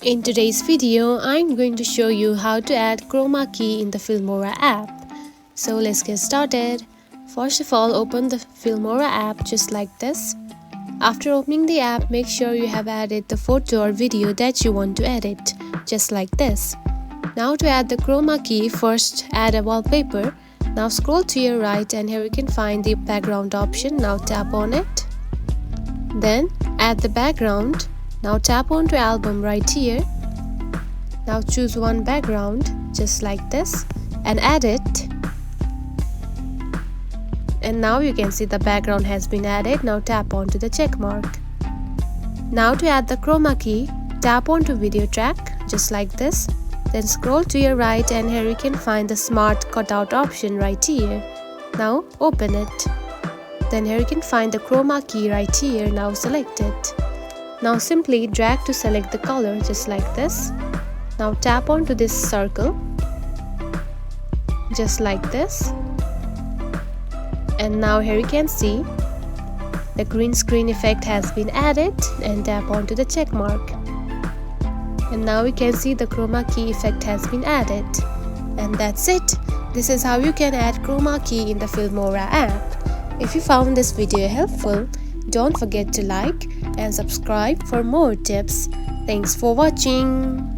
In today's video, I'm going to show you how to add Chroma Key in the Filmora app. So let's get started. First of all, open the Filmora app just like this. After opening the app, make sure you have added the photo or video that you want to edit, just like this. Now to add the Chroma Key, first add a wallpaper. Now scroll to your right and here you can find the background option. Now tap on it. Then add the background. Now tap onto album right here. Now choose one background just like this and add it. And now you can see the background has been added. Now tap onto the check mark. Now to add the Chroma Key, tap onto video track just like this. Then scroll to your right and here you can find the smart cutout option right here. Now open it. Then here you can find the Chroma Key right here. Now select it. Now simply drag to select the color just like this. Now tap onto this circle just like this. And now here you can see the green screen effect has been added and tap onto the check mark. And now you can see the Chroma Key effect has been added. And that's it. This is how you can add Chroma Key in the Filmora app. If you found this video helpful, don't forget to like and subscribe for more tips. Thanks for watching.